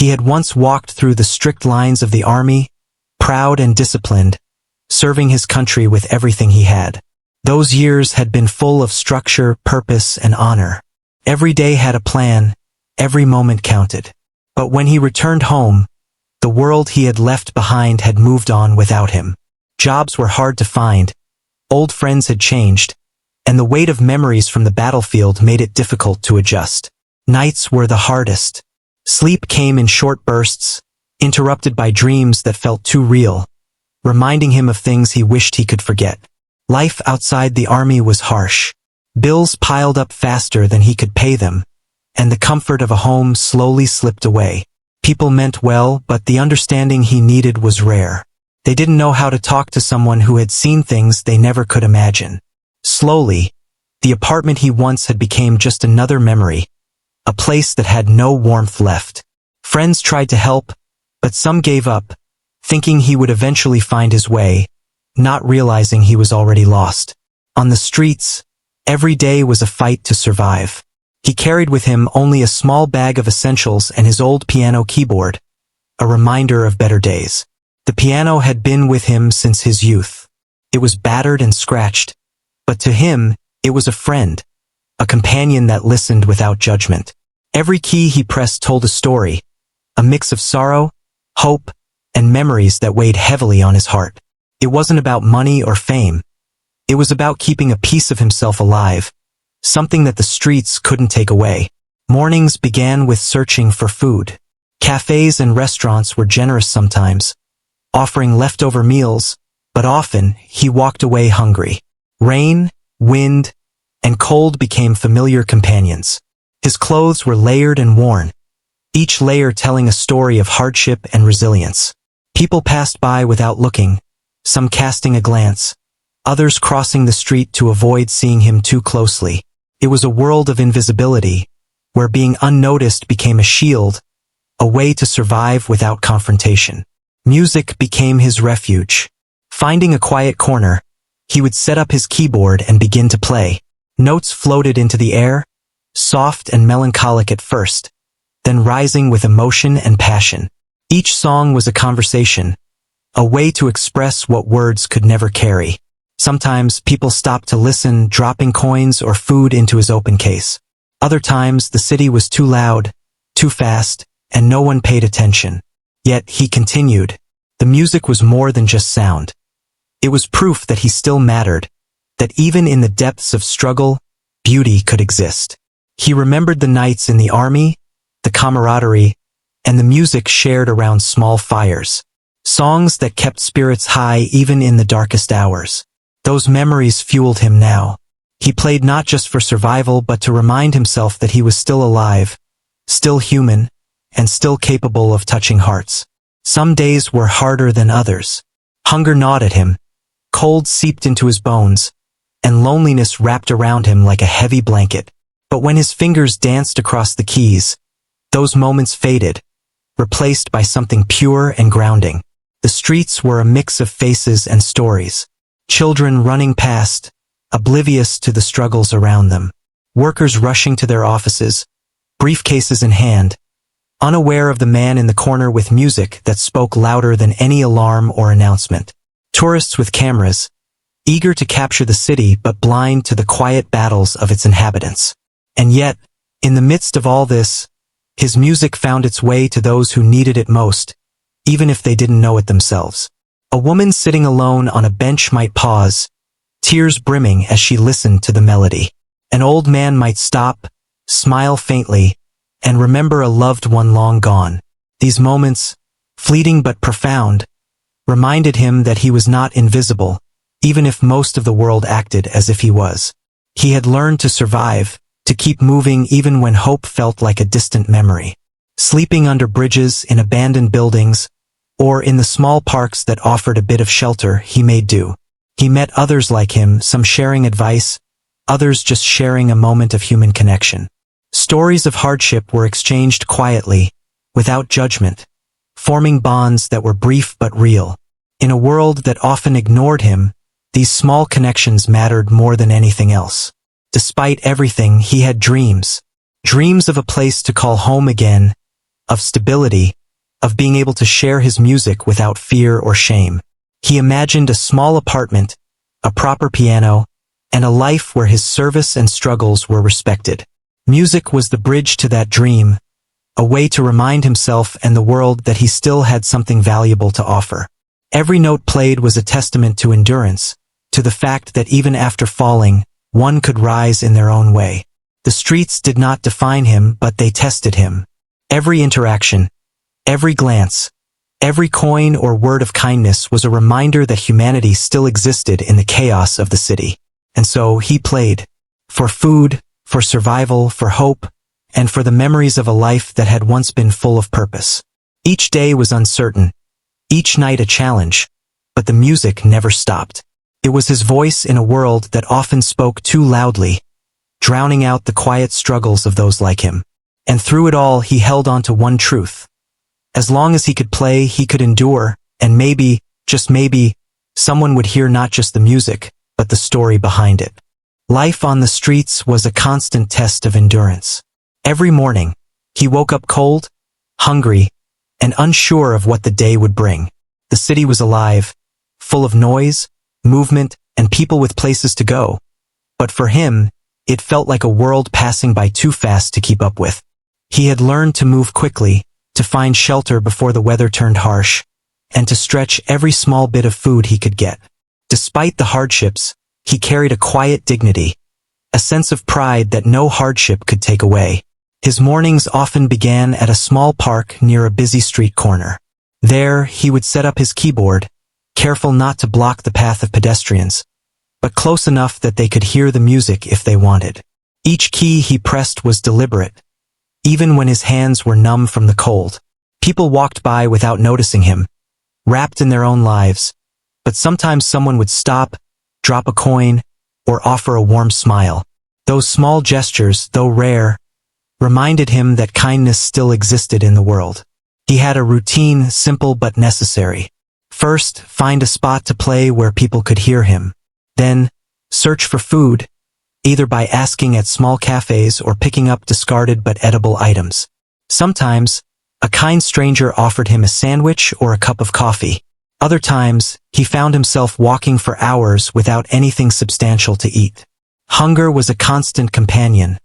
He had once walked through the strict lines of the army, proud and disciplined, serving his country with everything he had. Those years had been full of structure, purpose, and honor. Every day had a plan, every moment counted. But when he returned home, the world he had left behind had moved on without him. Jobs were hard to find, old friends had changed, and the weight of memories from the battlefield made it difficult to adjust. Nights were the hardest. Sleep came in short bursts, interrupted by dreams that felt too real, reminding him of things he wished he could forget. Life outside the army was harsh. Bills piled up faster than he could pay them, and the comfort of a home slowly slipped away. People meant well, but the understanding he needed was rare. They didn't know how to talk to someone who had seen things they never could imagine. Slowly, the apartment he once had became just another memory, a place that had no warmth left. Friends tried to help, but some gave up, thinking he would eventually find his way, not realizing he was already lost. On the streets, every day was a fight to survive. He carried with him only a small bag of essentials and his old piano keyboard, a reminder of better days. The piano had been with him since his youth. It was battered and scratched, but to him, it was a friend, a companion that listened without judgment. Every key he pressed told a story, a mix of sorrow, hope, and memories that weighed heavily on his heart. It wasn't about money or fame. It was about keeping a piece of himself alive, something that the streets couldn't take away. Mornings began with searching for food. Cafes and restaurants were generous sometimes, offering leftover meals, but often he walked away hungry. Rain, wind, and cold became familiar companions. His clothes were layered and worn, each layer telling a story of hardship and resilience. People passed by without looking, some casting a glance, others crossing the street to avoid seeing him too closely. It was a world of invisibility, where being unnoticed became a shield, a way to survive without confrontation. Music became his refuge. Finding a quiet corner, he would set up his keyboard and begin to play. Notes floated into the air, soft and melancholic at first, then rising with emotion and passion. Each song was a conversation, a way to express what words could never carry. Sometimes people stopped to listen, dropping coins or food into his open case. Other times the city was too loud, too fast, and no one paid attention. Yet he continued. The music was more than just sound. It was proof that he still mattered, that even in the depths of struggle, beauty could exist. He remembered the nights in the army, the camaraderie, and the music shared around small fires. Songs that kept spirits high even in the darkest hours. Those memories fueled him now. He played not just for survival but to remind himself that he was still alive, still human, and still capable of touching hearts. Some days were harder than others. Hunger gnawed at him, cold seeped into his bones, and loneliness wrapped around him like a heavy blanket. But when his fingers danced across the keys, those moments faded, replaced by something pure and grounding. The streets were a mix of faces and stories. Children running past, oblivious to the struggles around them. Workers rushing to their offices, briefcases in hand, unaware of the man in the corner with music that spoke louder than any alarm or announcement. Tourists with cameras, eager to capture the city but blind to the quiet battles of its inhabitants. And yet, in the midst of all this, his music found its way to those who needed it most, even if they didn't know it themselves. A woman sitting alone on a bench might pause, tears brimming as she listened to the melody. An old man might stop, smile faintly, and remember a loved one long gone. These moments, fleeting but profound, reminded him that he was not invisible, even if most of the world acted as if he was. He had learned to survive, to keep moving even when hope felt like a distant memory. Sleeping under bridges, in abandoned buildings, or in the small parks that offered a bit of shelter, he made do. He met others like him, some sharing advice, others just sharing a moment of human connection. Stories of hardship were exchanged quietly, without judgment, forming bonds that were brief but real. In a world that often ignored him, these small connections mattered more than anything else. Despite everything, he had dreams. Dreams of a place to call home again, of stability, of being able to share his music without fear or shame. He imagined a small apartment, a proper piano, and a life where his service and struggles were respected. Music was the bridge to that dream, a way to remind himself and the world that he still had something valuable to offer. Every note played was a testament to endurance, to the fact that even after falling, one could rise in their own way. The streets did not define him, but they tested him. Every interaction, every glance, every coin or word of kindness was a reminder that humanity still existed in the chaos of the city. And so he played. For food, for survival, for hope, and for the memories of a life that had once been full of purpose. Each day was uncertain, each night a challenge, but the music never stopped. It was his voice in a world that often spoke too loudly, drowning out the quiet struggles of those like him. And through it all he held on to one truth. As long as he could play, he could endure, and maybe, just maybe, someone would hear not just the music, but the story behind it. Life on the streets was a constant test of endurance. Every morning, he woke up cold, hungry, and unsure of what the day would bring. The city was alive, full of noise, movement, and people with places to go. But for him, it felt like a world passing by too fast to keep up with. He had learned to move quickly, to find shelter before the weather turned harsh, and to stretch every small bit of food he could get. Despite the hardships, he carried a quiet dignity, a sense of pride that no hardship could take away. His mornings often began at a small park near a busy street corner. There, he would set up his keyboard, careful not to block the path of pedestrians, but close enough that they could hear the music if they wanted. Each key he pressed was deliberate, even when his hands were numb from the cold. People walked by without noticing him, wrapped in their own lives, but sometimes someone would stop, drop a coin, or offer a warm smile. Those small gestures, though rare, reminded him that kindness still existed in the world. He had a routine, simple but necessary. First, find a spot to play where people could hear him. Then, search for food, either by asking at small cafes or picking up discarded but edible items. Sometimes, a kind stranger offered him a sandwich or a cup of coffee. Other times, he found himself walking for hours without anything substantial to eat. Hunger was a constant companion,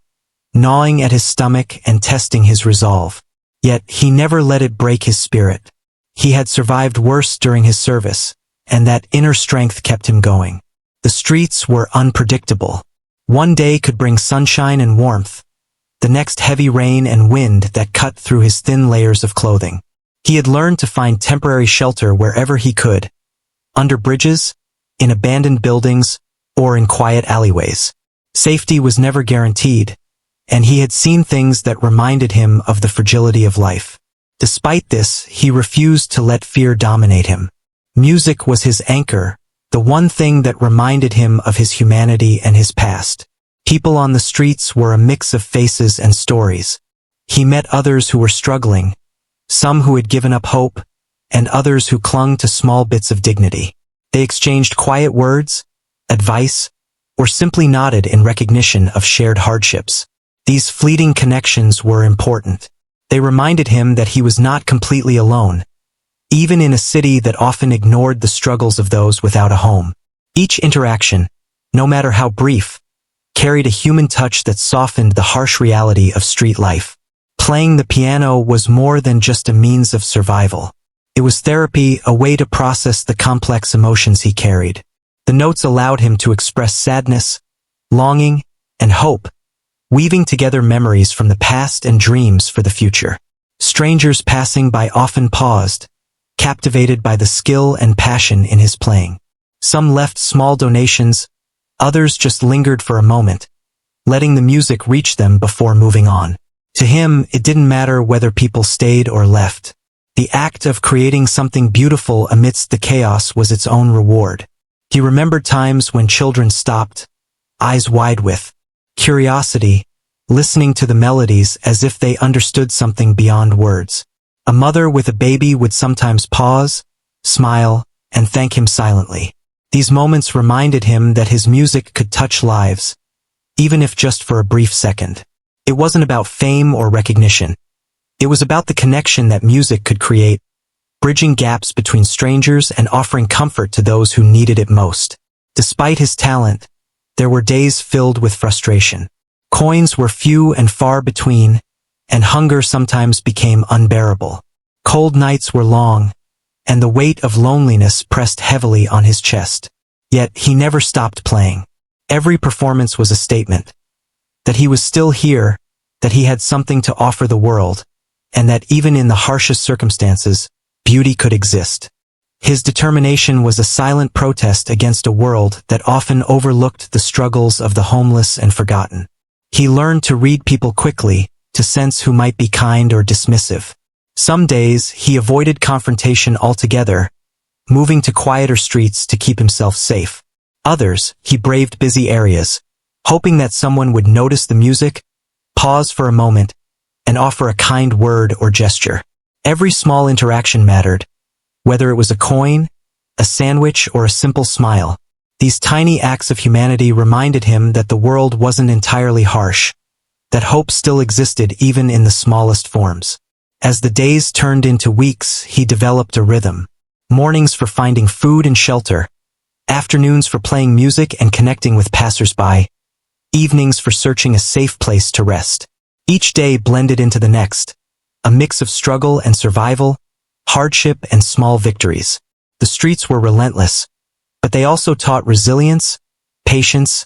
gnawing at his stomach and testing his resolve. Yet, he never let it break his spirit. He had survived worse during his service, and that inner strength kept him going. The streets were unpredictable. One day could bring sunshine and warmth, the next heavy rain and wind that cut through his thin layers of clothing. He had learned to find temporary shelter wherever he could, under bridges, in abandoned buildings, or in quiet alleyways. Safety was never guaranteed, and he had seen things that reminded him of the fragility of life. Despite this, he refused to let fear dominate him. Music was his anchor, the one thing that reminded him of his humanity and his past. People on the streets were a mix of faces and stories. He met others who were struggling, some who had given up hope, and others who clung to small bits of dignity. They exchanged quiet words, advice, or simply nodded in recognition of shared hardships. These fleeting connections were important. They reminded him that he was not completely alone, even in a city that often ignored the struggles of those without a home. Each interaction, no matter how brief, carried a human touch that softened the harsh reality of street life. Playing the piano was more than just a means of survival. It was therapy, a way to process the complex emotions he carried. The notes allowed him to express sadness, longing, and hope, weaving together memories from the past and dreams for the future. Strangers passing by often paused, captivated by the skill and passion in his playing. Some left small donations, others just lingered for a moment, letting the music reach them before moving on. To him, it didn't matter whether people stayed or left. The act of creating something beautiful amidst the chaos was its own reward. He remembered times when children stopped, eyes wide with curiosity, listening to the melodies as if they understood something beyond words. A mother with a baby would sometimes pause, smile, and thank him silently. These moments reminded him that his music could touch lives, even if just for a brief second. It wasn't about fame or recognition. It was about the connection that music could create, bridging gaps between strangers and offering comfort to those who needed it most. Despite his talent, there were days filled with frustration. Coins were few and far between, and hunger sometimes became unbearable. Cold nights were long, and the weight of loneliness pressed heavily on his chest. Yet he never stopped playing. Every performance was a statement that he was still here, that he had something to offer the world, and that even in the harshest circumstances, beauty could exist. His determination was a silent protest against a world that often overlooked the struggles of the homeless and forgotten. He learned to read people quickly, to sense who might be kind or dismissive. Some days, he avoided confrontation altogether, moving to quieter streets to keep himself safe. Others, he braved busy areas, hoping that someone would notice the music, pause for a moment, and offer a kind word or gesture. Every small interaction mattered, whether it was a coin, a sandwich, or a simple smile. These tiny acts of humanity reminded him that the world wasn't entirely harsh, that hope still existed even in the smallest forms. As the days turned into weeks, he developed a rhythm. Mornings for finding food and shelter, afternoons for playing music and connecting with passers-by, evenings for searching a safe place to rest. Each day blended into the next, a mix of struggle and survival, hardship and small victories. The streets were relentless, but they also taught resilience, patience,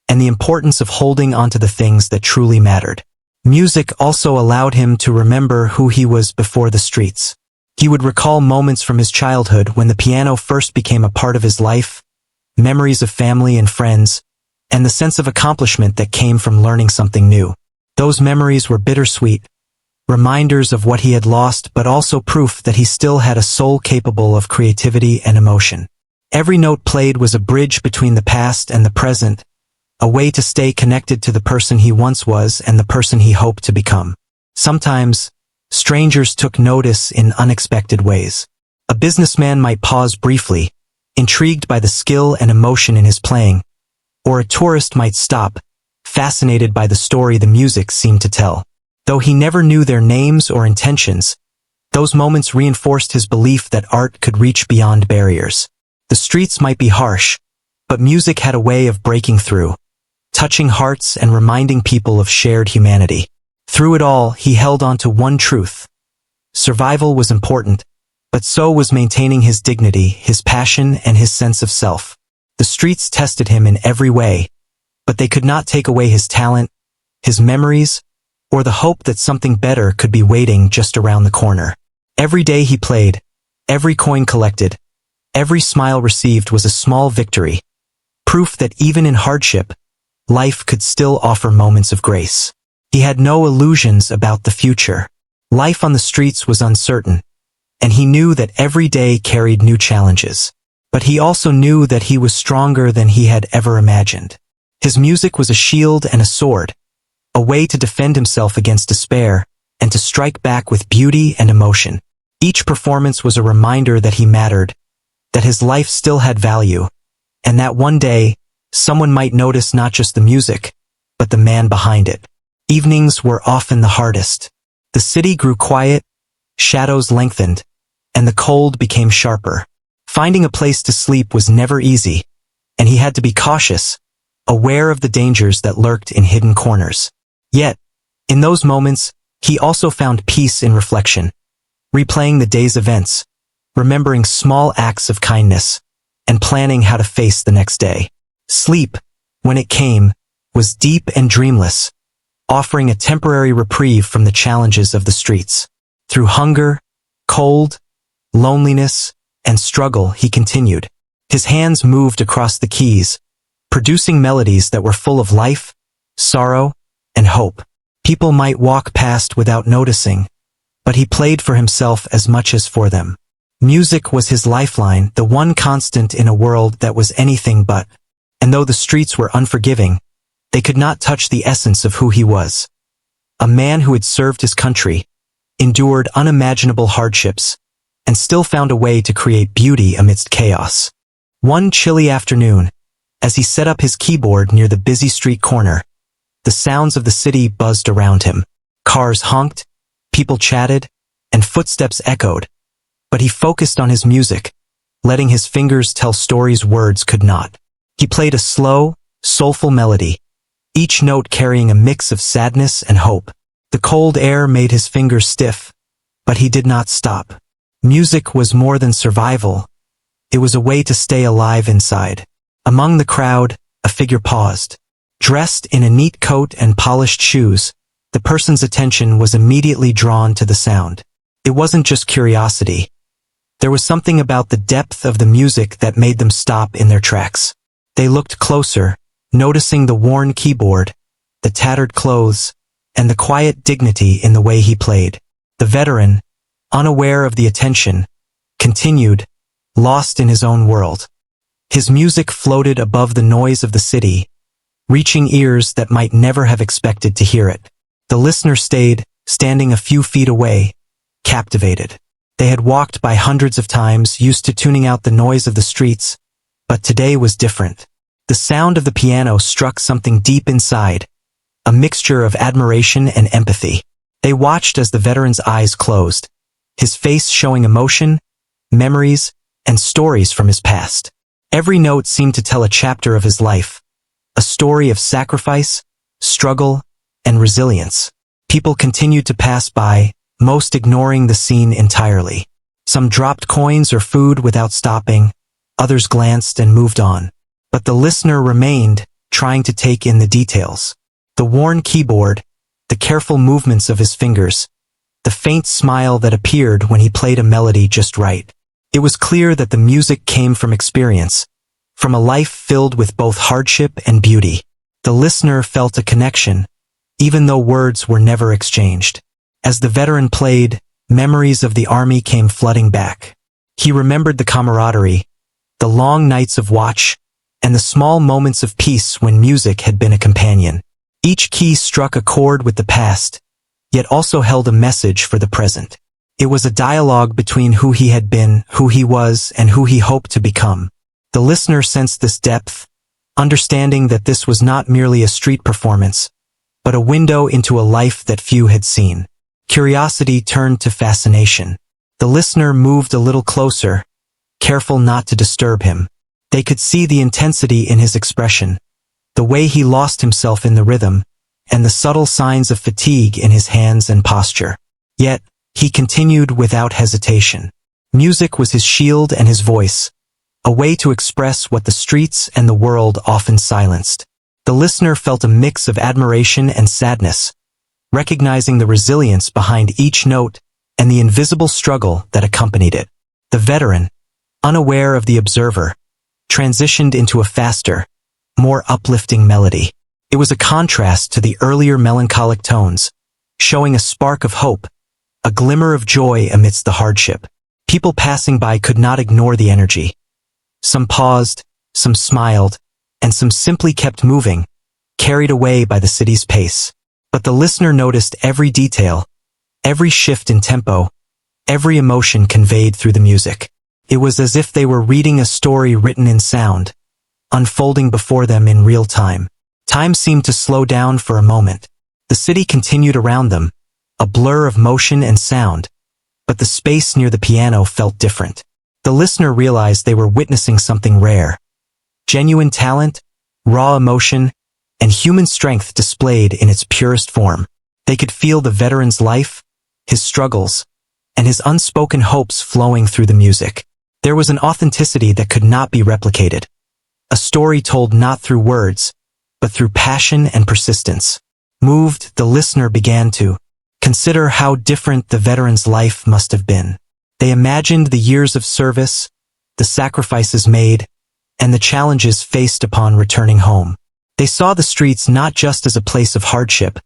and the importance of holding onto the things that truly mattered. Music also allowed him to remember who he was before the streets. He would recall moments from his childhood when the piano first became a part of his life, memories of family and friends, and the sense of accomplishment that came from learning something new. Those memories were bittersweet, reminders of what he had lost, but also proof that he still had a soul capable of creativity and emotion. Every note played was a bridge between the past and the present, a way to stay connected to the person he once was and the person he hoped to become. Sometimes, strangers took notice in unexpected ways. A businessman might pause briefly, intrigued by the skill and emotion in his playing, or a tourist might stop, fascinated by the story the music seemed to tell. Though he never knew their names or intentions, those moments reinforced his belief that art could reach beyond barriers. The streets might be harsh, but music had a way of breaking through, touching hearts and reminding people of shared humanity. Through it all, he held on to one truth. Survival was important, but so was maintaining his dignity, his passion, and his sense of self. The streets tested him in every way, but they could not take away his talent, his memories, or the hope that something better could be waiting just around the corner. Every day he played, every coin collected, every smile received was a small victory, proof that even in hardship, life could still offer moments of grace. He had no illusions about the future. Life on the streets was uncertain, and he knew that every day carried new challenges. But he also knew that he was stronger than he had ever imagined. His music was a shield and a sword, a way to defend himself against despair and to strike back with beauty and emotion. Each performance was a reminder that he mattered, that his life still had value, and that one day, someone might notice not just the music, but the man behind it. Evenings were often the hardest. The city grew quiet, shadows lengthened, and the cold became sharper. Finding a place to sleep was never easy, and he had to be cautious, aware of the dangers that lurked in hidden corners. Yet, in those moments, he also found peace in reflection, replaying the day's events, remembering small acts of kindness, and planning how to face the next day. Sleep, when it came, was deep and dreamless, offering a temporary reprieve from the challenges of the streets. Through hunger, cold, loneliness, and struggle, he continued. His hands moved across the keys, producing melodies that were full of life, sorrow, and hope. People might walk past without noticing, but he played for himself as much as for them. Music was his lifeline, the one constant in a world that was anything but. And though the streets were unforgiving, they could not touch the essence of who he was. A man who had served his country, endured unimaginable hardships, and still found a way to create beauty amidst chaos. One chilly afternoon, as he set up his keyboard near the busy street corner, the sounds of the city buzzed around him. Cars honked, People chatted, and footsteps echoed, but he focused on his music, letting his fingers tell stories words could not. He played a slow, soulful melody, each note carrying a mix of sadness and hope. The cold air made his fingers stiff, but he did not stop. Music was more than survival. It was a way to stay alive inside. Among the crowd, a figure paused. Dressed in a neat coat and polished shoes, the person's attention was immediately drawn to the sound. It wasn't just curiosity. There was something about the depth of the music that made them stop in their tracks. They looked closer, noticing the worn keyboard, the tattered clothes, and the quiet dignity in the way he played. The veteran, unaware of the attention, continued, lost in his own world. His music floated above the noise of the city, reaching ears that might never have expected to hear it. The listener stayed, standing a few feet away, captivated. They had walked by hundreds of times, used to tuning out the noise of the streets, but today was different. The sound of the piano struck something deep inside, a mixture of admiration and empathy. They watched as the veteran's eyes closed, his face showing emotion, memories, and stories from his past. Every note seemed to tell a chapter of his life, a story of sacrifice, struggle, and resilience. People continued to pass by, most ignoring the scene entirely. Some dropped coins or food without stopping, others glanced and moved on. But the listener remained, trying to take in the details. The worn keyboard, the careful movements of his fingers, the faint smile that appeared when he played a melody just right. It was clear that the music came from experience, from a life filled with both hardship and beauty. The listener felt a connection, even though words were never exchanged. As the veteran played, memories of the army came flooding back. He remembered the camaraderie, the long nights of watch, and the small moments of peace when music had been a companion. Each key struck a chord with the past, yet also held a message for the present. It was a dialogue between who he had been, who he was, and who he hoped to become. The listener sensed this depth, understanding that this was not merely a street performance, but a window into a life that few had seen. Curiosity turned to fascination. The listener moved a little closer, careful not to disturb him. They could see the intensity in his expression, the way he lost himself in the rhythm, and the subtle signs of fatigue in his hands and posture. Yet, he continued without hesitation. Music was his shield and his voice, a way to express what the streets and the world often silenced. The listener felt a mix of admiration and sadness, recognizing the resilience behind each note and the invisible struggle that accompanied it. The veteran, unaware of the observer, transitioned into a faster, more uplifting melody. It was a contrast to the earlier melancholic tones, showing a spark of hope, a glimmer of joy amidst the hardship. People passing by could not ignore the energy. Some paused, some smiled, and some simply kept moving, carried away by the city's pace. But the listener noticed every detail, every shift in tempo, every emotion conveyed through the music. It was as if they were reading a story written in sound, unfolding before them in real time. Time seemed to slow down for a moment. The city continued around them, a blur of motion and sound, but the space near the piano felt different. The listener realized they were witnessing something rare. Genuine talent, raw emotion, and human strength displayed in its purest form. They could feel the veteran's life, his struggles, and his unspoken hopes flowing through the music. There was an authenticity that could not be replicated. A story told not through words, but through passion and persistence. Moved, the listener began to consider how different the veteran's life must have been. They imagined the years of service, the sacrifices made, and the challenges faced upon returning home. They saw the streets not just as a place of hardship,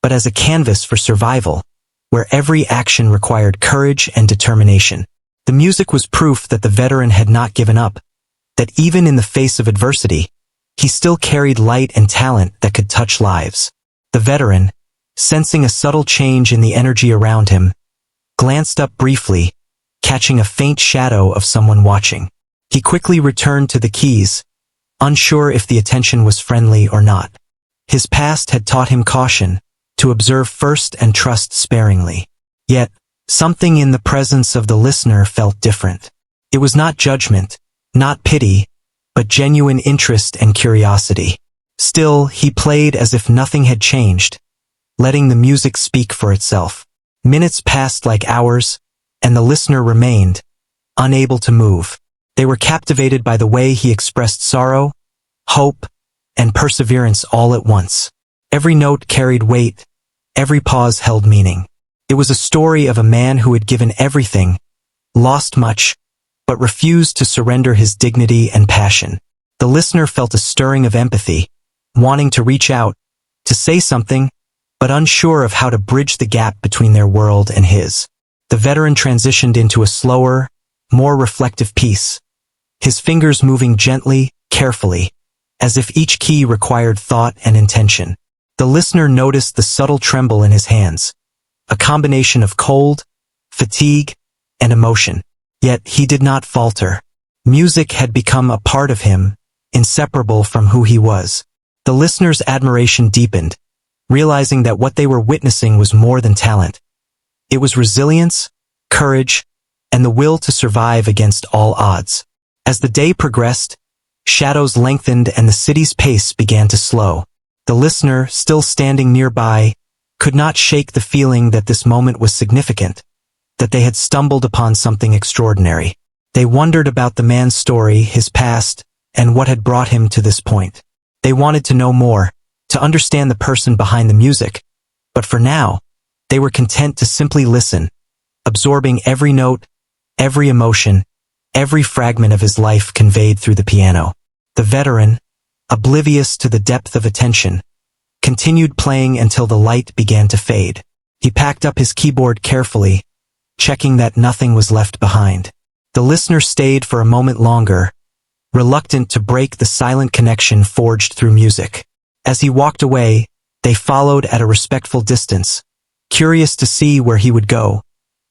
but as a canvas for survival, where every action required courage and determination. The music was proof that the veteran had not given up, that even in the face of adversity, he still carried light and talent that could touch lives. The veteran, sensing a subtle change in the energy around him, glanced up briefly, catching a faint shadow of someone watching. He quickly returned to the keys, unsure if the attention was friendly or not. His past had taught him caution, to observe first and trust sparingly. Yet, something in the presence of the listener felt different. It was not judgment, not pity, but genuine interest and curiosity. Still, he played as if nothing had changed, letting the music speak for itself. Minutes passed like hours, and the listener remained, unable to move. They were captivated by the way he expressed sorrow, hope, and perseverance all at once. Every note carried weight, every pause held meaning. It was a story of a man who had given everything, lost much, but refused to surrender his dignity and passion. The listener felt a stirring of empathy, wanting to reach out, to say something, but unsure of how to bridge the gap between their world and his. The veteran transitioned into a slower, more reflective piece, his fingers moving gently, carefully, as if each key required thought and intention. The listener noticed the subtle tremble in his hands, a combination of cold, fatigue, and emotion. Yet he did not falter. Music had become a part of him, inseparable from who he was. The listener's admiration deepened, realizing that what they were witnessing was more than talent. It was resilience, courage, and the will to survive against all odds. As the day progressed, shadows lengthened and the city's pace began to slow. The listener, still standing nearby, could not shake the feeling that this moment was significant, that they had stumbled upon something extraordinary. They wondered about the man's story, his past, and what had brought him to this point. They wanted to know more, to understand the person behind the music, but for now, they were content to simply listen, absorbing every note, every emotion, every fragment of his life conveyed through the piano. The veteran, oblivious to the depth of attention, continued playing until the light began to fade. He packed up his keyboard carefully, checking that nothing was left behind. The listener stayed for a moment longer, reluctant to break the silent connection forged through music. As he walked away, they followed at a respectful distance, curious to see where he would go,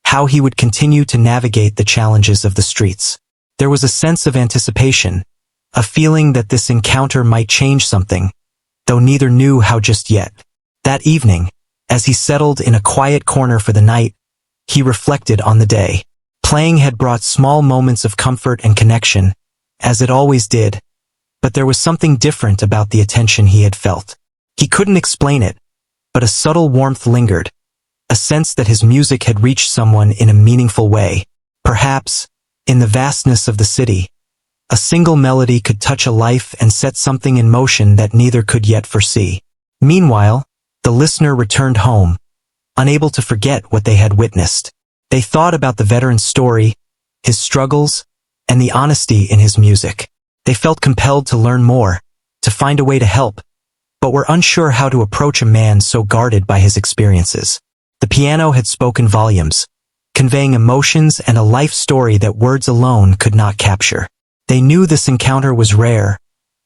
how he would continue to navigate the challenges of the streets. There was a sense of anticipation, a feeling that this encounter might change something, though neither knew how just yet. That evening, as he settled in a quiet corner for the night, he reflected on the day. Playing had brought small moments of comfort and connection, as it always did, but there was something different about the attention he had felt. He couldn't explain it, but a subtle warmth lingered, a sense that his music had reached someone in a meaningful way. Perhaps, in the vastness of the city, a single melody could touch a life and set something in motion that neither could yet foresee. Meanwhile, the listener returned home, unable to forget what they had witnessed. They thought about the veteran's story, his struggles, and the honesty in his music. They felt compelled to learn more, to find a way to help, but were unsure how to approach a man so guarded by his experiences. The piano had spoken volumes, conveying emotions and a life story that words alone could not capture. They knew this encounter was rare,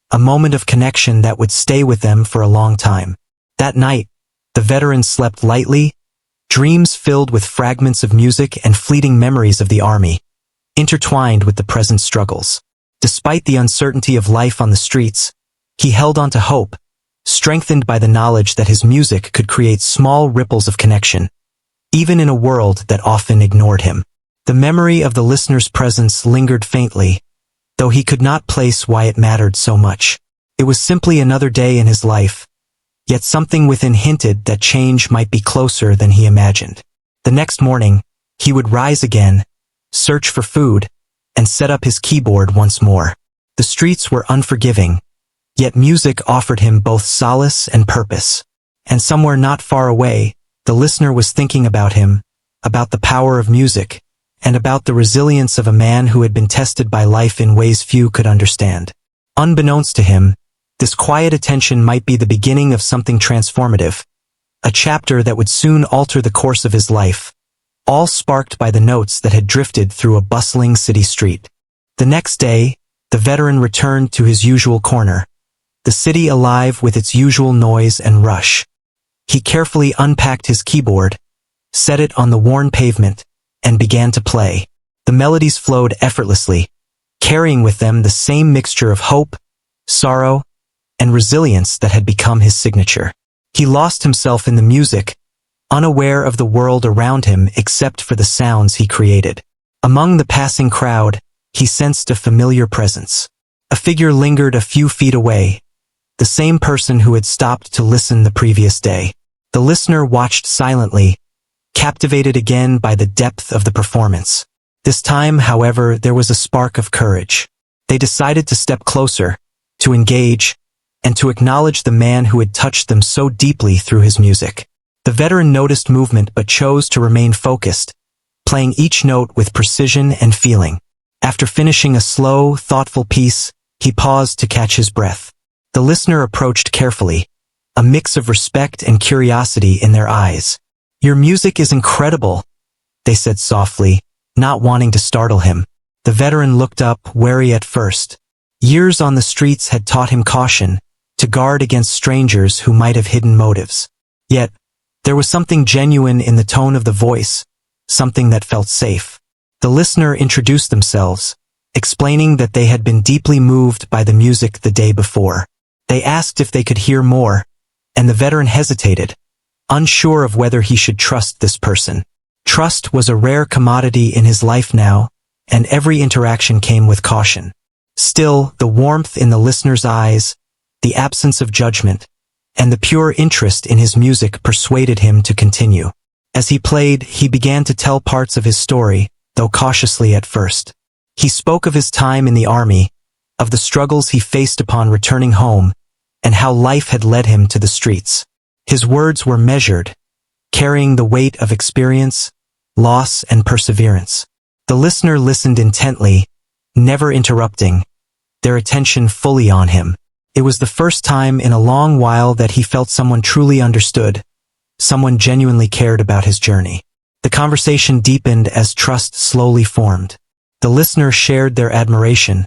a moment of connection that would stay with them for a long time. That night, the veteran slept lightly, dreams filled with fragments of music and fleeting memories of the army, intertwined with the present struggles. Despite the uncertainty of life on the streets, he held on to hope, strengthened by the knowledge that his music could create small ripples of connection, even in a world that often ignored him. The memory of the listener's presence lingered faintly, though he could not place why it mattered so much. It was simply another day in his life, yet something within hinted that change might be closer than he imagined. The next morning, he would rise again, search for food, and set up his keyboard once more. The streets were unforgiving, yet music offered him both solace and purpose. And somewhere not far away, the listener was thinking about him, about the power of music, and about the resilience of a man who had been tested by life in ways few could understand. Unbeknownst to him, this quiet attention might be the beginning of something transformative, a chapter that would soon alter the course of his life, all sparked by the notes that had drifted through a bustling city street. The next day, the veteran returned to his usual corner, the city alive with its usual noise and rush. He carefully unpacked his keyboard, set it on the worn pavement, and began to play. The melodies flowed effortlessly, carrying with them the same mixture of hope, sorrow, and resilience that had become his signature. He lost himself in the music, unaware of the world around him except for the sounds he created. Among the passing crowd, he sensed a familiar presence. A figure lingered a few feet away, the same person who had stopped to listen the previous day. The listener watched silently, captivated again by the depth of the performance. This time, however, there was a spark of courage. They decided to step closer, to engage, and to acknowledge the man who had touched them so deeply through his music. The veteran noticed movement but chose to remain focused, playing each note with precision and feeling. After finishing a slow, thoughtful piece, he paused to catch his breath. The listener approached carefully, a mix of respect and curiosity in their eyes. "Your music is incredible," they said softly, not wanting to startle him. The veteran looked up, wary at first. Years on the streets had taught him caution, to guard against strangers who might have hidden motives. Yet, there was something genuine in the tone of the voice, something that felt safe. The listener introduced themselves, explaining that they had been deeply moved by the music the day before. They asked if they could hear more, and the veteran hesitated, unsure of whether he should trust this person. Trust was a rare commodity in his life now, and every interaction came with caution. Still, the warmth in the listener's eyes, the absence of judgment, and the pure interest in his music persuaded him to continue. As he played, he began to tell parts of his story, though cautiously at first. He spoke of his time in the army, of the struggles he faced upon returning home, and how life had led him to the streets. His words were measured, carrying the weight of experience, loss, and perseverance. The listener listened intently, never interrupting, their attention fully on him. It was the first time in a long while that he felt someone truly understood, someone genuinely cared about his journey. The conversation deepened as trust slowly formed. The listener shared their admiration,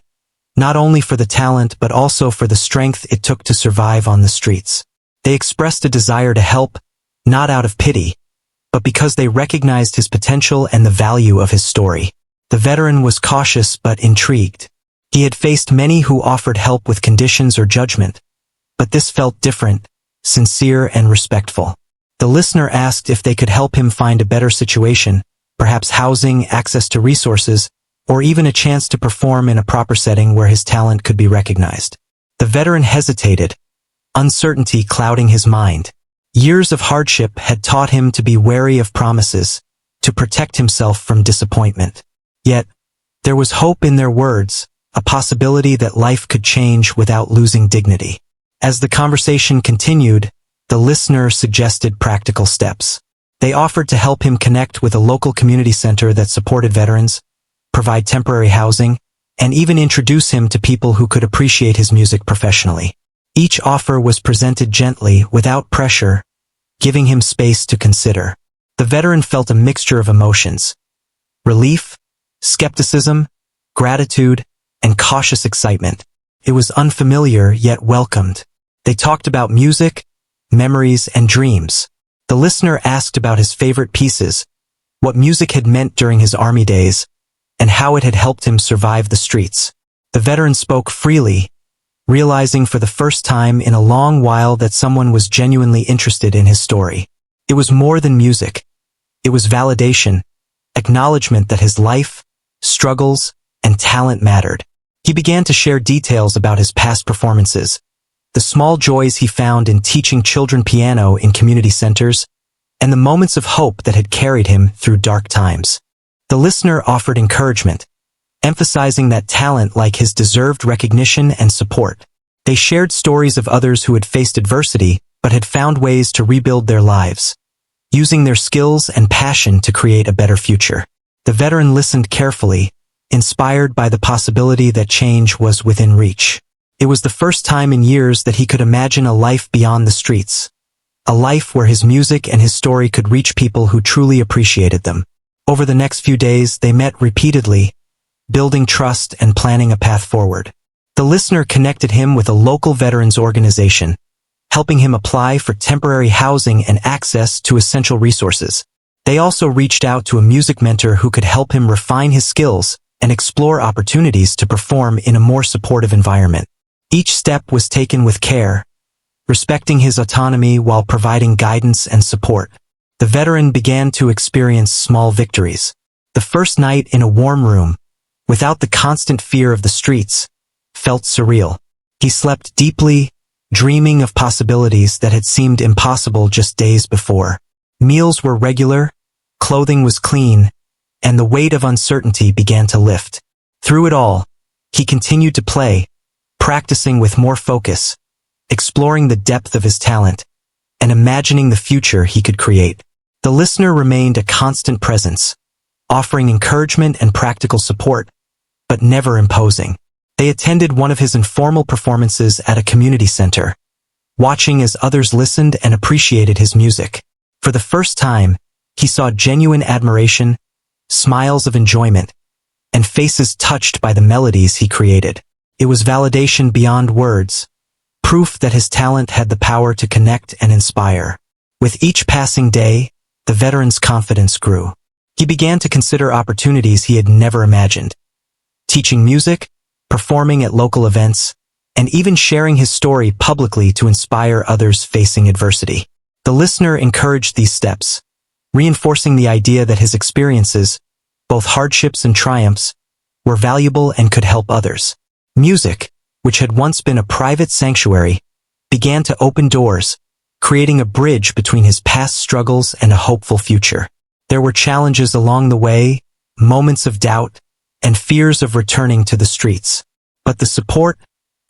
not only for the talent but also for the strength it took to survive on the streets. They expressed a desire to help, not out of pity, but because they recognized his potential and the value of his story. The veteran was cautious but intrigued. He had faced many who offered help with conditions or judgment, but this felt different, sincere and respectful. The listener asked if they could help him find a better situation, perhaps housing, access to resources, or even a chance to perform in a proper setting where his talent could be recognized. The veteran hesitated, uncertainty clouding his mind. Years of hardship had taught him to be wary of promises, to protect himself from disappointment. Yet, there was hope in their words, a possibility that life could change without losing dignity. As the conversation continued, the listener suggested practical steps. They offered to help him connect with a local community center that supported veterans, provide temporary housing, and even introduce him to people who could appreciate his music professionally. Each offer was presented gently, without pressure, giving him space to consider. The veteran felt a mixture of emotions: relief, skepticism, gratitude, and cautious excitement. It was unfamiliar yet welcomed. They talked about music, memories, and dreams. The listener asked about his favorite pieces, what music had meant during his army days, and how it had helped him survive the streets. The veteran spoke freely, realizing for the first time in a long while that someone was genuinely interested in his story. It was more than music. It was validation, acknowledgement that his life, struggles, and talent mattered. He began to share details about his past performances, the small joys he found in teaching children piano in community centers, and the moments of hope that had carried him through dark times. The listener offered encouragement, emphasizing that talent like his deserved recognition and support. They shared stories of others who had faced adversity but had found ways to rebuild their lives, using their skills and passion to create a better future. The veteran listened carefully, inspired by the possibility that change was within reach. It was the first time in years that he could imagine a life beyond the streets, a life where his music and his story could reach people who truly appreciated them. Over the next few days, they met repeatedly, building trust and planning a path forward. The listener connected him with a local veterans organization, helping him apply for temporary housing and access to essential resources. They also reached out to a music mentor who could help him refine his skills and explore opportunities to perform in a more supportive environment. Each step was taken with care, respecting his autonomy while providing guidance and support. the veteran began to experience small victories. The first night in a warm room, without the constant fear of the streets, felt surreal. He slept deeply, dreaming of possibilities that had seemed impossible just days before. Meals were regular, clothing was clean, and the weight of uncertainty began to lift. Through it all, he continued to play, practicing with more focus, exploring the depth of his talent, and imagining the future he could create. The listener remained a constant presence, offering encouragement and practical support, but never imposing. They attended one of his informal performances at a community center, watching as others listened and appreciated his music. For the first time, he saw genuine admiration, smiles of enjoyment, and faces touched by the melodies he created. It was validation beyond words, proof that his talent had the power to connect and inspire. With each passing day, the veteran's confidence grew. He began to consider opportunities he had never imagined. Teaching music, performing at local events, and even sharing his story publicly to inspire others facing adversity. The listener encouraged these steps, reinforcing the idea that his experiences, both hardships and triumphs, were valuable and could help others. Music, which had once been a private sanctuary, began to open doors, creating a bridge between his past struggles and a hopeful future. There were challenges along the way, moments of doubt, and fears of returning to the streets. But the support,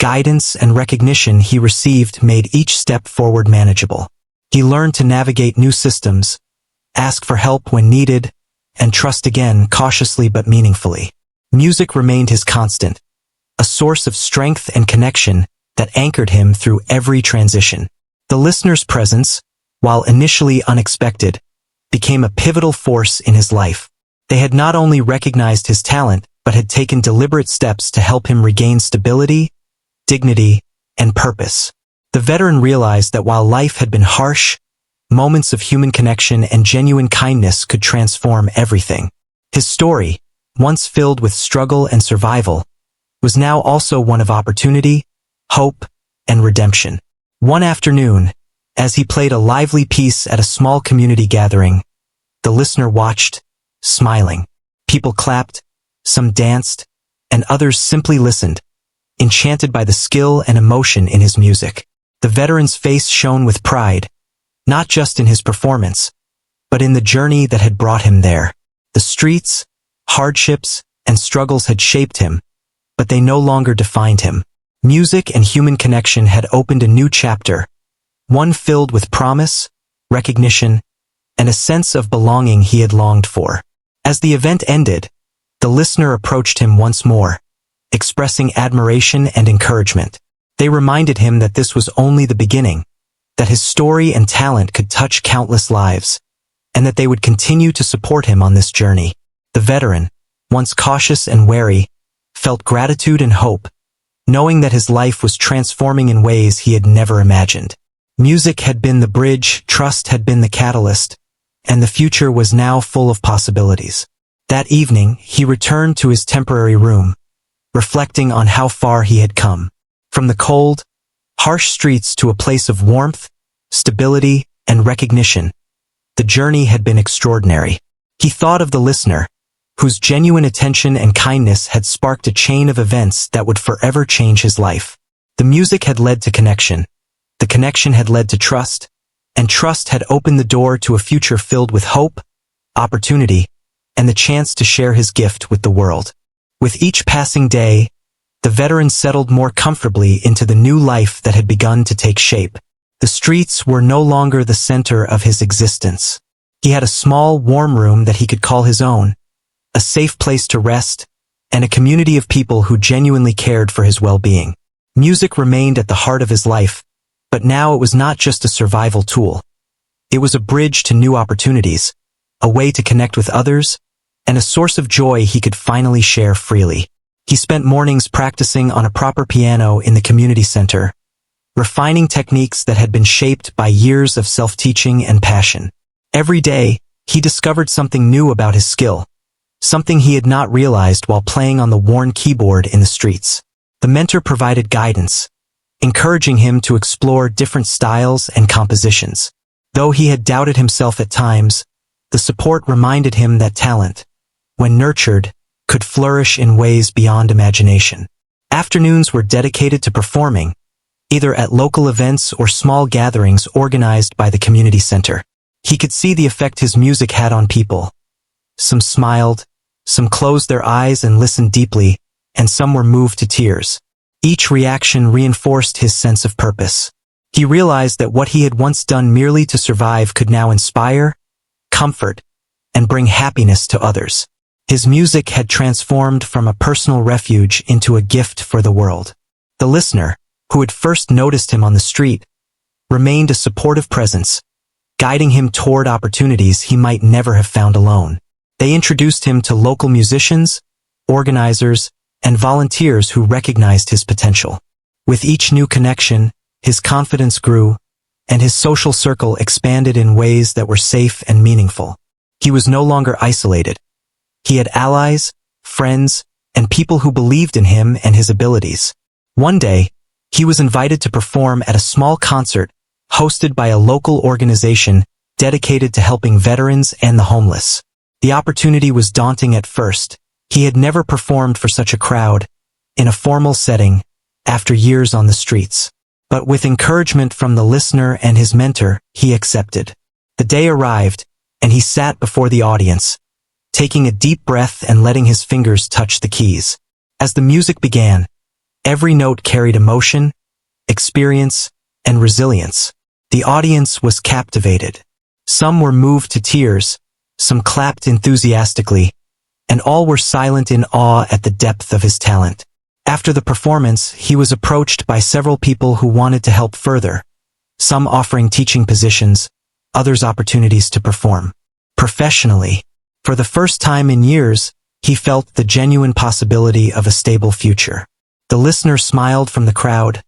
guidance, and recognition he received made each step forward manageable. He learned to navigate new systems, ask for help when needed, and trust again cautiously but meaningfully. Music remained his constant, a source of strength and connection that anchored him through every transition. The listener's presence, while initially unexpected, became a pivotal force in his life. They had not only recognized his talent, but had taken deliberate steps to help him regain stability, dignity, and purpose. The veteran realized that while life had been harsh, moments of human connection and genuine kindness could transform everything. His story, once filled with struggle and survival, was now also one of opportunity, hope, and redemption. One afternoon, as he played a lively piece at a small community gathering, the listener watched, smiling. People clapped, some danced, and others simply listened, enchanted by the skill and emotion in his music. The veteran's face shone with pride, not just in his performance, but in the journey that had brought him there. The streets, hardships, and struggles had shaped him, but they no longer defined him. Music and human connection had opened a new chapter, one filled with promise, recognition, and a sense of belonging he had longed for. As the event ended, the listener approached him once more, expressing admiration and encouragement. They reminded him that this was only the beginning, that his story and talent could touch countless lives, and that they would continue to support him on this journey. The veteran, once cautious and wary, felt gratitude and hope, knowing that his life was transforming in ways he had never imagined. Music had been the bridge, trust had been the catalyst, and the future was now full of possibilities. That evening, he returned to his temporary room, reflecting on how far he had come. From the cold, harsh streets to a place of warmth, stability, and recognition, the journey had been extraordinary. He thought of the listener, whose genuine attention and kindness had sparked a chain of events that would forever change his life. The music had led to connection, the connection had led to trust, and trust had opened the door to a future filled with hope, opportunity, and the chance to share his gift with the world. With each passing day, the veteran settled more comfortably into the new life that had begun to take shape. The streets were no longer the center of his existence. He had a small, warm room that he could call his own, a safe place to rest, and a community of people who genuinely cared for his well-being. Music remained at the heart of his life, but now it was not just a survival tool. It was a bridge to new opportunities, a way to connect with others, and a source of joy he could finally share freely. He spent mornings practicing on a proper piano in the community center, refining techniques that had been shaped by years of self-teaching and passion. Every day, he discovered something new about his skill, something he had not realized while playing on the worn keyboard in the streets. The mentor provided guidance, encouraging him to explore different styles and compositions. Though he had doubted himself at times, the support reminded him that talent, when nurtured, could flourish in ways beyond imagination. Afternoons were dedicated to performing, either at local events or small gatherings organized by the community center. He could see the effect his music had on people. Some smiled, some closed their eyes and listened deeply, and some were moved to tears. Each reaction reinforced his sense of purpose. He realized that what he had once done merely to survive could now inspire, comfort, and bring happiness to others. His music had transformed from a personal refuge into a gift for the world. The listener, who had first noticed him on the street, remained a supportive presence, guiding him toward opportunities he might never have found alone. They introduced him to local musicians, organizers, and volunteers who recognized his potential. With each new connection, his confidence grew, and his social circle expanded in ways that were safe and meaningful. He was no longer isolated. He had allies, friends, and people who believed in him and his abilities. One day, he was invited to perform at a small concert hosted by a local organization dedicated to helping veterans and the homeless. The opportunity was daunting at first. He had never performed for such a crowd, in a formal setting, after years on the streets. But with encouragement from the listener and his mentor, he accepted. The day arrived, and he sat before the audience, taking a deep breath and letting his fingers touch the keys. As the music began, every note carried emotion, experience, and resilience. The audience was captivated. Some were moved to tears, some clapped enthusiastically, and all were silent in awe at the depth of his talent. After the performance, he was approached by several people who wanted to help further, some offering teaching positions, others opportunities to perform professionally. For the first time in years, he felt the genuine possibility of a stable future. The listener smiled from the crowd,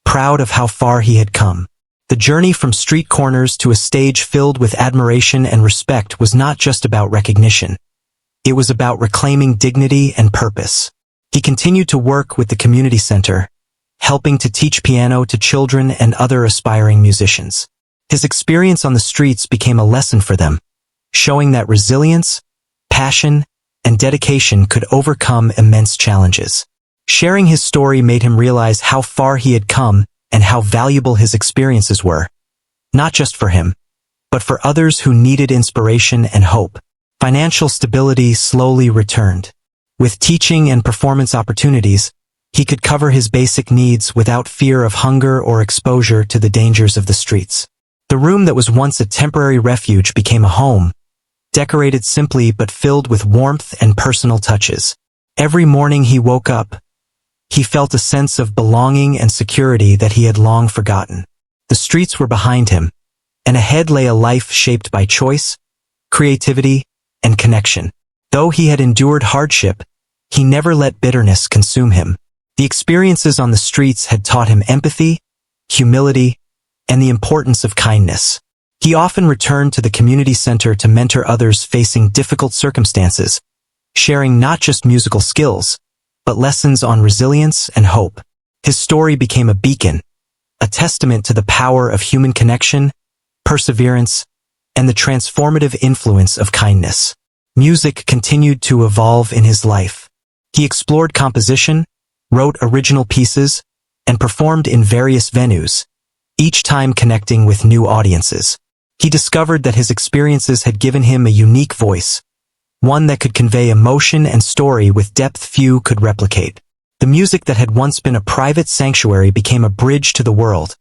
proud of how far he had come. The journey from street corners to a stage filled with admiration and respect was not just about recognition. It was about reclaiming dignity and purpose. He continued to work with the community center, helping to teach piano to children and other aspiring musicians. His experience on the streets became a lesson for them, showing that resilience, passion, and dedication could overcome immense challenges. Sharing his story made him realize how far he had come and how valuable his experiences were, not just for him, but for others who needed inspiration and hope. Financial stability slowly returned. With teaching and performance opportunities, he could cover his basic needs without fear of hunger or exposure to the dangers of the streets. The room that was once a temporary refuge became a home, decorated simply but filled with warmth and personal touches. Every morning he woke up, he felt a sense of belonging and security that he had long forgotten. The streets were behind him, and ahead lay a life shaped by choice, creativity, and connection. Though he had endured hardship, he never let bitterness consume him. The experiences on the streets had taught him empathy, humility, and the importance of kindness. He often returned to the community center to mentor others facing difficult circumstances, sharing not just musical skills, but lessons on resilience and hope. His story became a beacon, a testament to the power of human connection, perseverance, and the transformative influence of kindness. Music continued to evolve in his life. He explored composition, wrote original pieces, and performed in various venues, each time connecting with new audiences. He discovered that his experiences had given him a unique voice, one that could convey emotion and story with depth few could replicate. The music that had once been a private sanctuary became a bridge to the world,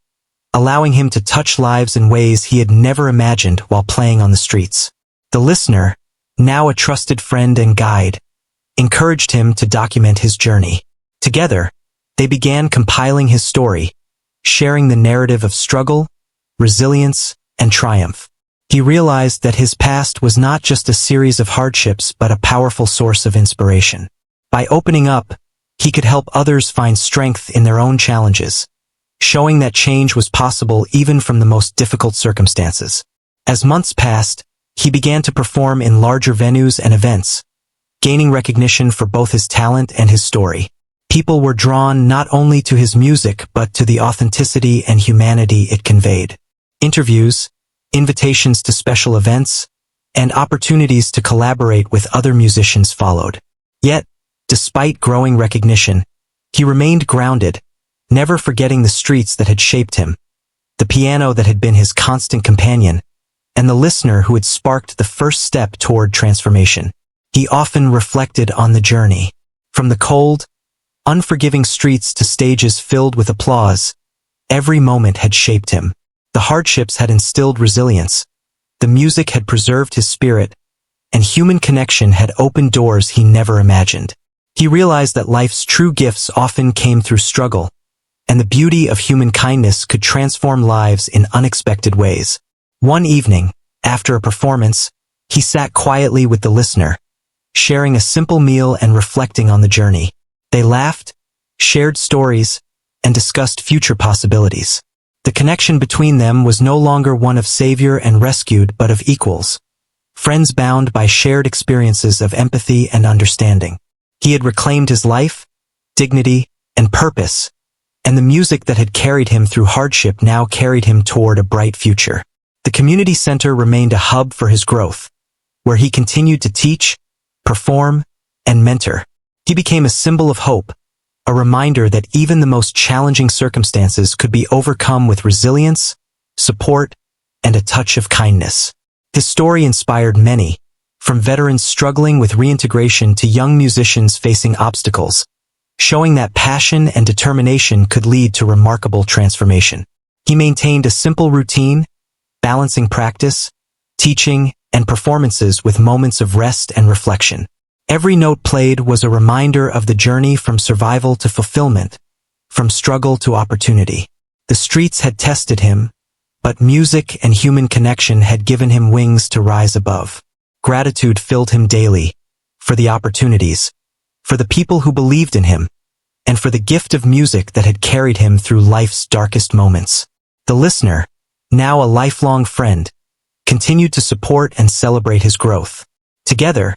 allowing him to touch lives in ways he had never imagined while playing on the streets. The listener, now a trusted friend and guide, encouraged him to document his journey. Together, they began compiling his story, sharing the narrative of struggle, resilience, and triumph. He realized that his past was not just a series of hardships but a powerful source of inspiration. By opening up, he could help others find strength in their own challenges, showing that change was possible even from the most difficult circumstances. As months passed, he began to perform in larger venues and events, gaining recognition for both his talent and his story. People were drawn not only to his music but to the authenticity and humanity it conveyed. Interviews, invitations to special events, and opportunities to collaborate with other musicians followed. Yet, despite growing recognition, he remained grounded, never forgetting the streets that had shaped him, the piano that had been his constant companion, and the listener who had sparked the first step toward transformation. He often reflected on the journey. From the cold, unforgiving streets to stages filled with applause, every moment had shaped him. The hardships had instilled resilience, the music had preserved his spirit, and human connection had opened doors he never imagined. He realized that life's true gifts often came through struggle, and the beauty of human kindness could transform lives in unexpected ways. One evening, after a performance, he sat quietly with the listener, sharing a simple meal and reflecting on the journey. They laughed, shared stories, and discussed future possibilities. The connection between them was no longer one of savior and rescued but of equals, friends bound by shared experiences of empathy and understanding. He had reclaimed his life, dignity, and purpose, and the music that had carried him through hardship now carried him toward a bright future. The community center remained a hub for his growth, where he continued to teach, perform, and mentor. He became a symbol of hope, a reminder that even the most challenging circumstances could be overcome with resilience, support, and a touch of kindness. His story inspired many, from veterans struggling with reintegration to young musicians facing obstacles, showing that passion and determination could lead to remarkable transformation. He maintained a simple routine, balancing practice, teaching, and performances with moments of rest and reflection. Every note played was a reminder of the journey from survival to fulfillment, from struggle to opportunity. The streets had tested him, but music and human connection had given him wings to rise above. Gratitude filled him daily, for the opportunities, for the people who believed in him, and for the gift of music that had carried him through life's darkest moments. The listener, now a lifelong friend, continued to support and celebrate his growth. Together,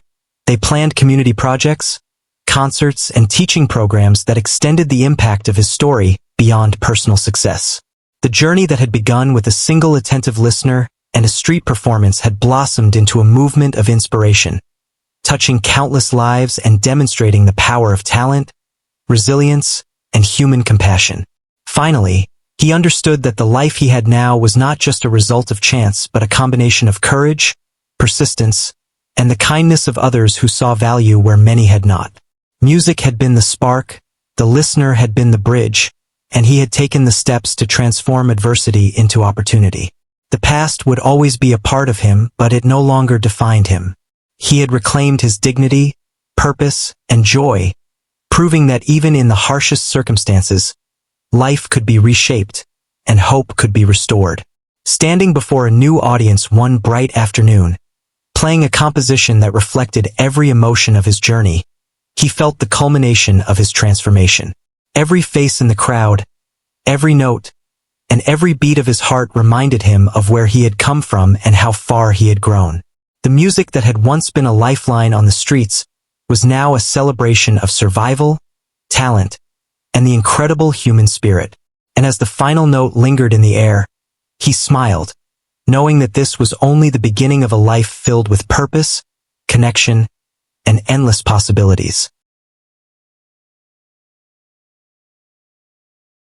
they planned community projects, concerts, and teaching programs that extended the impact of his story beyond personal success. The journey that had begun with a single attentive listener and a street performance had blossomed into a movement of inspiration, touching countless lives and demonstrating the power of talent, resilience, and human compassion. Finally, he understood that the life he had now was not just a result of chance but a combination of courage, persistence, and the kindness of others who saw value where many had not. Music had been the spark, the listener had been the bridge, and he had taken the steps to transform adversity into opportunity. The past would always be a part of him, but it no longer defined him. He had reclaimed his dignity, purpose, and joy, proving that even in the harshest circumstances, life could be reshaped, and hope could be restored. Standing before a new audience one bright afternoon, playing a composition that reflected every emotion of his journey, he felt the culmination of his transformation. Every face in the crowd, every note, and every beat of his heart reminded him of where he had come from and how far he had grown. The music that had once been a lifeline on the streets was now a celebration of survival, talent, and the incredible human spirit. And as the final note lingered in the air, he smiled, knowing that this was only the beginning of a life filled with purpose, connection, and endless possibilities.